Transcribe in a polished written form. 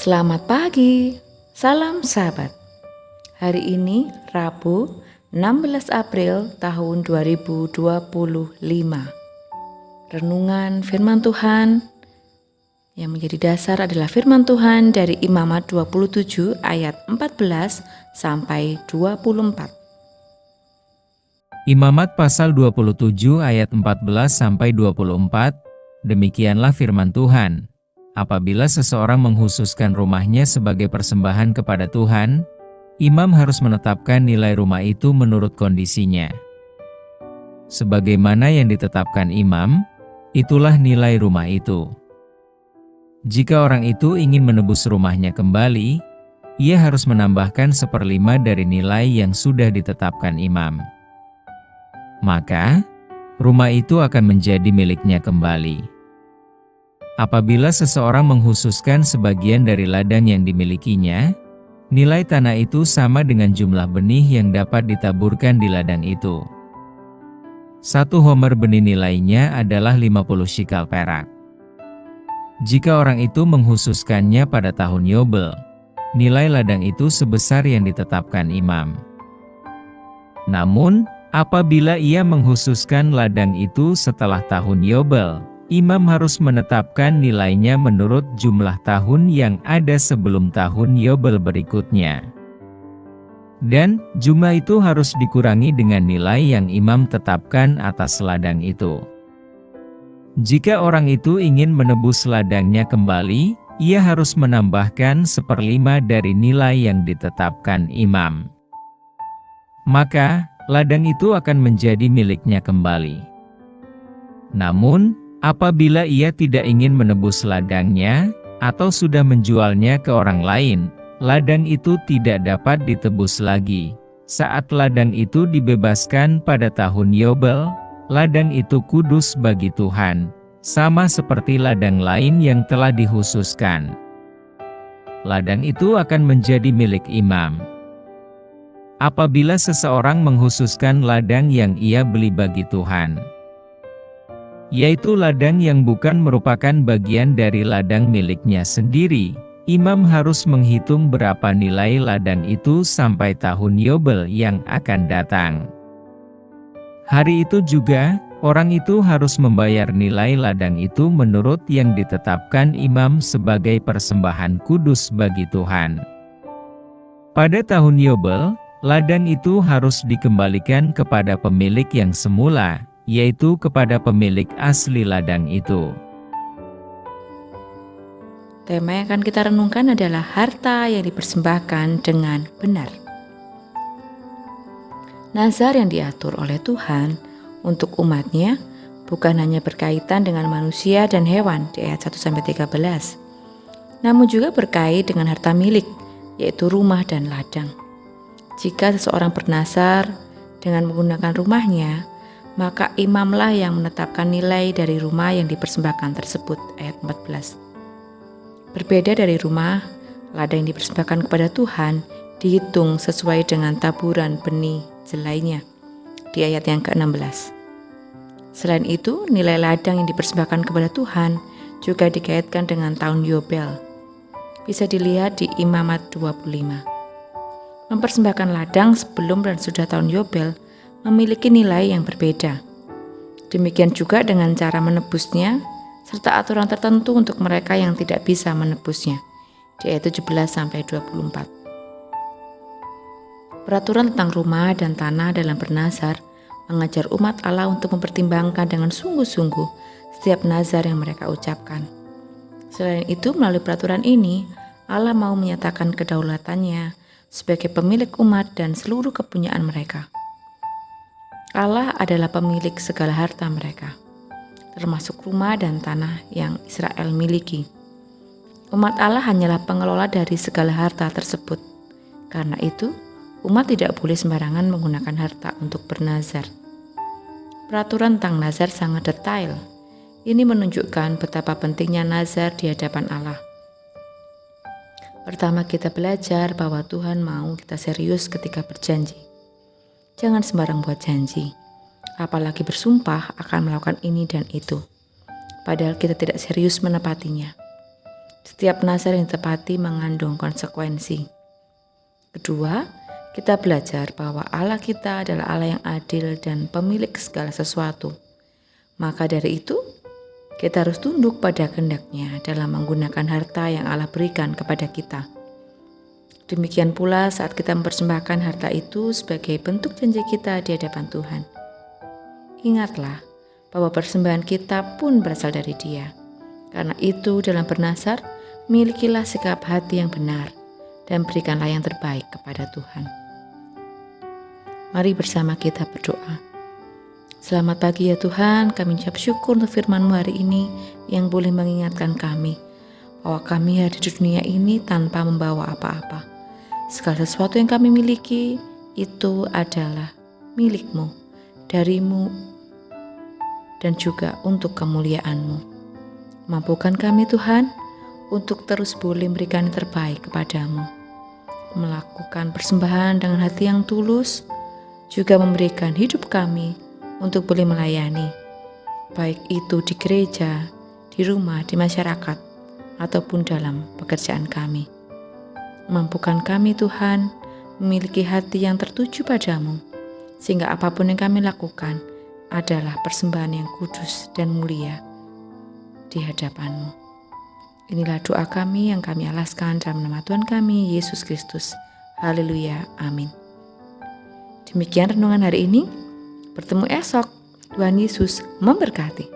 Selamat pagi, salam sahabat. Hari ini Rabu 16 April tahun 2025. Renungan firman Tuhan yang menjadi dasar adalah firman Tuhan dari Imamat 27 ayat 14 sampai 24. Imamat pasal 27 ayat 14 sampai 24. Demikianlah firman Tuhan. Apabila seseorang menghususkan rumahnya sebagai persembahan kepada Tuhan, imam harus menetapkan nilai rumah itu menurut kondisinya. Sebagaimana yang ditetapkan imam, itulah nilai rumah itu. Jika orang itu ingin menebus rumahnya kembali, ia harus menambahkan 1/5 dari nilai yang sudah ditetapkan imam. Maka, rumah itu akan menjadi miliknya kembali. Apabila seseorang menghususkan sebagian dari ladang yang dimilikinya, nilai tanah itu sama dengan jumlah benih yang dapat ditaburkan di ladang itu. 1 homer benih nilainya adalah 50 shikal perak. Jika orang itu menghususkannya pada tahun Yobel, nilai ladang itu sebesar yang ditetapkan imam. Namun, apabila ia menghususkan ladang itu setelah tahun Yobel, imam harus menetapkan nilainya menurut jumlah tahun yang ada sebelum tahun Yobel berikutnya. Dan jumlah itu harus dikurangi dengan nilai yang imam tetapkan atas ladang itu. Jika orang itu ingin menebus ladangnya kembali, ia harus menambahkan 1/5 dari nilai yang ditetapkan imam. Maka, ladang itu akan menjadi miliknya kembali. Namun, apabila ia tidak ingin menebus ladangnya, atau sudah menjualnya ke orang lain, ladang itu tidak dapat ditebus lagi. Saat ladang itu dibebaskan pada tahun Yobel, ladang itu kudus bagi Tuhan, sama seperti ladang lain yang telah dikhususkan. Ladang itu akan menjadi milik imam. Apabila seseorang menghususkan ladang yang ia beli bagi Tuhan, yaitu ladang yang bukan merupakan bagian dari ladang miliknya sendiri, imam harus menghitung berapa nilai ladang itu sampai tahun Yobel yang akan datang. Hari itu juga, orang itu harus membayar nilai ladang itu menurut yang ditetapkan imam sebagai persembahan kudus bagi Tuhan. Pada tahun Yobel, ladang itu harus dikembalikan kepada pemilik yang semula, yaitu kepada pemilik asli ladang itu. Tema yang akan kita renungkan adalah harta yang dipersembahkan dengan benar. Nazar yang diatur oleh Tuhan untuk umatnya bukan hanya berkaitan dengan manusia dan hewan di ayat 1-13, namun juga berkait dengan harta milik, yaitu rumah dan ladang. Jika seseorang bernazar dengan menggunakan rumahnya, maka imamlah yang menetapkan nilai dari rumah yang dipersembahkan tersebut, ayat 14. Berbeda dari rumah, ladang yang dipersembahkan kepada Tuhan dihitung sesuai dengan taburan benih jelainya, di ayat yang ke-16. Selain itu, nilai ladang yang dipersembahkan kepada Tuhan juga dikaitkan dengan tahun Yobel. Bisa dilihat di Imamat 25. Mempersembahkan ladang sebelum dan sudah tahun Yobel memiliki nilai yang berbeda. Demikian juga dengan cara menebusnya, serta aturan tertentu untuk mereka yang tidak bisa menebusnya, di ayat 17-24. Peraturan tentang rumah dan tanah dalam bernazar mengajar umat Allah untuk mempertimbangkan dengan sungguh-sungguh setiap nazar yang mereka ucapkan. Selain itu, melalui peraturan ini, Allah mau menyatakan kedaulatannya sebagai pemilik umat dan seluruh kepunyaan mereka. Allah adalah pemilik segala harta mereka, termasuk rumah dan tanah yang Israel miliki. Umat Allah hanyalah pengelola dari segala harta tersebut. Karena itu, umat tidak boleh sembarangan menggunakan harta untuk bernazar. Peraturan tentang nazar sangat detail. Ini menunjukkan betapa pentingnya nazar di hadapan Allah. Pertama, kita belajar bahwa Tuhan mau kita serius ketika berjanji. Jangan sembarang buat janji, apalagi bersumpah akan melakukan ini dan itu, padahal kita tidak serius menepatinya. Setiap nazar yang ditepati mengandung konsekuensi. Kedua, kita belajar bahwa Allah kita adalah Allah yang adil dan pemilik segala sesuatu. Maka dari itu, kita harus tunduk pada kehendak-Nya dalam menggunakan harta yang Allah berikan kepada kita. Demikian pula saat kita mempersembahkan harta itu sebagai bentuk janji kita di hadapan Tuhan. Ingatlah bahwa persembahan kita pun berasal dari Dia. Karena itu dalam bernazar, milikilah sikap hati yang benar dan berikanlah yang terbaik kepada Tuhan. Mari bersama kita berdoa. Selamat pagi ya Tuhan, kami ucap syukur untuk firman-Mu hari ini yang boleh mengingatkan kami bahwa kami ada di dunia ini tanpa membawa apa-apa. Segala sesuatu yang kami miliki itu adalah milik-Mu, dari-Mu, dan juga untuk kemuliaan-Mu. Mampukan kami Tuhan untuk terus boleh memberikan yang terbaik kepada-Mu, melakukan persembahan dengan hati yang tulus, juga memberikan hidup kami untuk boleh melayani, baik itu di gereja, di rumah, di masyarakat, ataupun dalam pekerjaan kami. Mampukan kami Tuhan memiliki hati yang tertuju padamu, sehingga apapun yang kami lakukan adalah persembahan yang kudus dan mulia di hadapan-Mu. Inilah doa kami yang kami alaskan dalam nama Tuhan kami, Yesus Kristus. Haleluya, amin. Demikian renungan hari ini, bertemu esok. Tuhan Yesus memberkati.